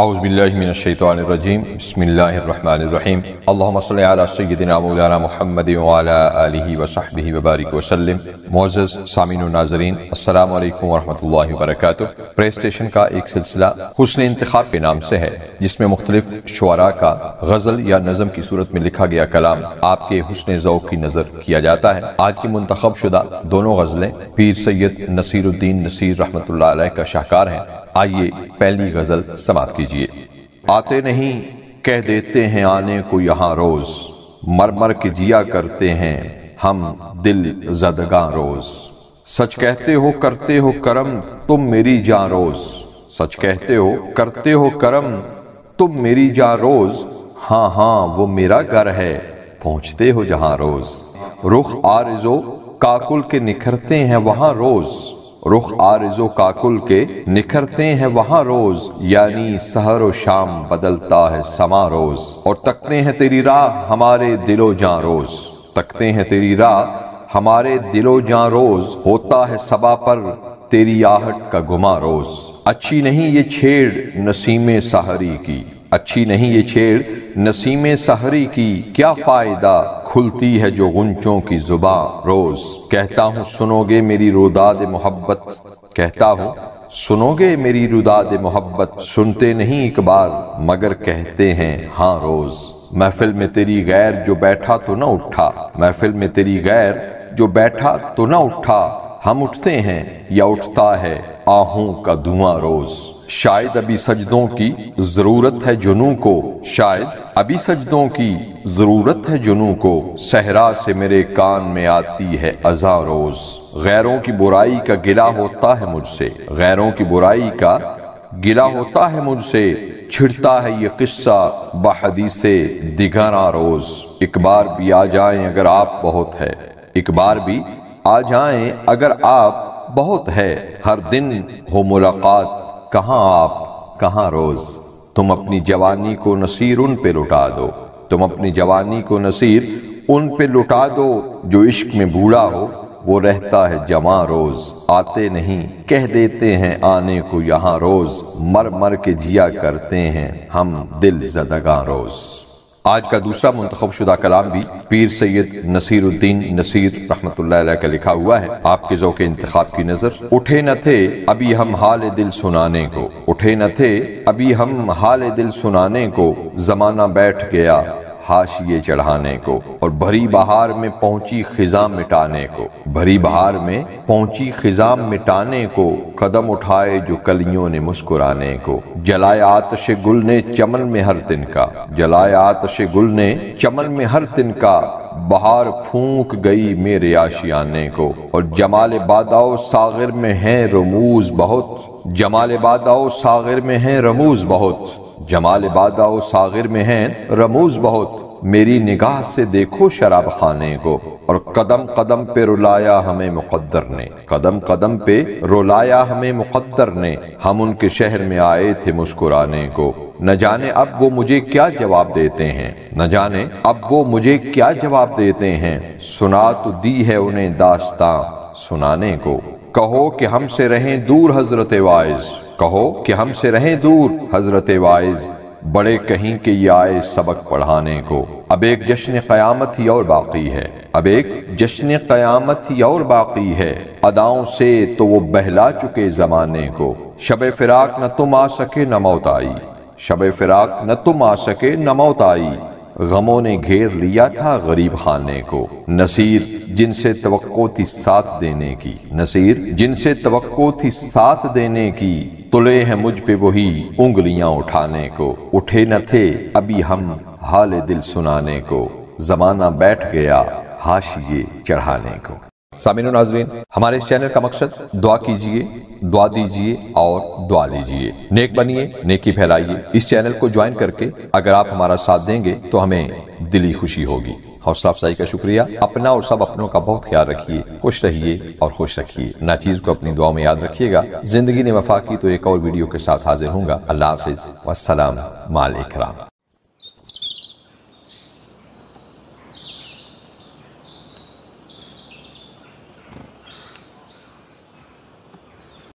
اعوذ باللہ من الشیطان الرجیم بسم اللہ الرحمن الرحیم اللہم صلی علی سیدنا مولانا محمد وعلی آلہ وصحبہ وبارک وسلم۔ معزز سامعین و ناظرین، السلام علیکم ورحمۃ اللہ وبرکاتہ۔ پلے اسٹیشن کا ایک سلسلہ حسن انتخاب کے نام سے ہے، جس میں مختلف شعراء کا غزل یا نظم کی صورت میں لکھا گیا کلام آپ کے حسن ذوق کی نظر کیا جاتا ہے۔ آج کی منتخب شدہ دونوں غزلیں پیر سید نصیر الدین نصیر رحمۃ اللہ علیہ کا شاہکار ہیں۔ آئیے پہلی غزل سماعت کیجیے۔ آتے نہیں کہہ دیتے ہیں آنے کو یہاں روز، مر مر کے جیا کرتے ہیں ہم دل زدگاں روز۔ سچ کہتے ہو کرتے ہو کرم تم میری جاں روز، سچ کہتے ہو کرتے ہو کرم تم میری جاں روز۔ ہاں ہاں وہ میرا گھر ہے پہنچتے ہو جہاں روز۔ رخ آرز و کاکل کے نکھرتے ہیں وہاں روز، رخ آرز و کاکل کے نکھرتے ہیں وہاں روز، یعنی سحر و شام بدلتا ہے سما روز۔ اور تکتے ہیں تیری راہ ہمارے دل و جاں روز، تکتے ہیں تیری راہ ہمارے دل و جاں روز، ہوتا ہے صبا پر تیری آہٹ کا گما روز۔ اچھی نہیں یہ چھیڑ نسیم سحری کی، اچھی نہیں یہ چھیڑ نسیم سحری کی، کیا فائدہ کھلتی ہے جو غنچوں کی زباں روز۔ کہتا ہوں سنو گے میری روداد محبت، کہتا ہوں سنو گے میری روداد محبت، سنتے نہیں ایک بار مگر کہتے ہیں ہاں روز۔ محفل میں تیری غیر جو بیٹھا تو نہ اٹھا، محفل میں تیری غیر جو بیٹھا تو نہ اٹھا، ہم اٹھتے ہیں یا اٹھتا ہے آہوں کا دھواں روز۔ شاید ابھی سجدوں کی ضرورت ہے جنوں کو، شاید ابھی سجدوں کی ضرورت ہے جنوں کو، صحرا سے میرے کان میں آتی ہے اذاں روز۔ غیروں کی برائی کا گلہ ہوتا ہے مجھ سے، غیروں کی برائی کا گلہ ہوتا ہے مجھ سے، چھڑتا ہے یہ قصہ بحدیث دیگراں روز۔ ایک بار بھی آ جائیں اگر آپ بہت ہے، ایک بار بھی آ جائیں اگر آپ بہت ہے، ہر دن ہو ملاقات کہاں آپ کہاں روز۔ تم اپنی جوانی کو نصیر ان پہ لٹا دو، تم اپنی جوانی کو نصیر ان پہ لٹا دو، جو عشق میں بوڑھا ہو وہ رہتا ہے جوان روز۔ آتے نہیں کہہ دیتے ہیں آنے کو یہاں روز، مر مر کے جیا کرتے ہیں ہم دل زدگاں روز۔ آج کا دوسرا منتخب شدہ کلام بھی پیر سید نصیر الدین نصیر رحمۃ اللہ علیہ کا لکھا ہوا ہے۔ آپ کے ذوق انتخاب کی نظر۔ اٹھے نہ تھے ابھی ہم حال دل سنانے کو، اٹھے نہ تھے ابھی ہم حال دل سنانے کو، زمانہ بیٹھ گیا حاشیے چڑھانے کو، اور بھری بہار میں پہنچی خزاں مٹانے کو، بھری بہار میں پہنچی خزاں مٹانے کو، قدم اٹھائے جو کلیوں نے مسکرانے کو۔ جلائے آتش گل نے چمن میں ہر تن کا، جلائے آتش گل نے چمن میں ہر تن کا، بہار پھونک گئی میرے آشیانے کو، اور جمال باداؤ ساغر میں ہیں رموز بہت، جمال باداؤ ساغر میں ہیں رموز بہت، جمال باداؤ ساغر میں ہیں رموز بہت۔ میری نگاہ سے دیکھو شراب خانے کو، اور قدم قدم پہ رلایا ہمیں مقدر نے، قدم قدم پہ رلایا ہمیں مقدر نے، ہم ان کے شہر میں آئے تھے مسکرانے کو۔ نہ جانے اب وہ مجھے کیا جواب دیتے ہیں، نہ جانے اب وہ مجھے کیا جواب دیتے ہیں، سنا تو دی ہے انہیں داستاں سنانے کو۔ کہو کہ ہم سے رہیں دور حضرت واعظ، کہو کہ ہم سے رہیں دور حضرت واعظ، بڑے کہیں کہ یہ آئے سبق پڑھانے کو۔ اب ایک جشن قیامت ہی اور باقی ہے، اب ایک جشن قیامت ہی اور باقی ہے، اداؤں سے تو وہ بہلا چکے زمانے کو۔ شب فراق نہ تم آ سکے نہ موت آئی، شب فراق نہ تم آ سکے نہ موت آئی، غموں نے گھیر لیا تھا غریب خانے کو۔ نصیر جن سے توقع تھی ساتھ دینے کی، نصیر جن سے توقع تھی ساتھ دینے کی، تلے ہیں مجھ پہ وہی انگلیاں اٹھانے کو۔ اٹھے نہ تھے ابھی ہم حال دل سنانے کو، زمانہ بیٹھ گیا حاشیے چڑھانے کو۔ سامعین و ناظرین، ہمارے اس چینل کا مقصد دعا کیجئے، دعا دیجئے اور دعا لیجئے، نیک بنیے، نیکی پھیلائیے۔ اس چینل کو جوائن کر کے اگر آپ ہمارا ساتھ دیں گے تو ہمیں دلی خوشی ہوگی۔ حوصلہ افزائی کا شکریہ۔ اپنا اور سب اپنوں کا بہت خیال رکھیے، خوش رہیے اور خوش رکھیے۔ ناچیز کو اپنی دعا میں یاد رکھیے گا۔ زندگی نے وفا کی تو ایک اور ویڈیو کے ساتھ حاضر ہوں گا۔ اللہ حافظ والسلام مع الاکرام۔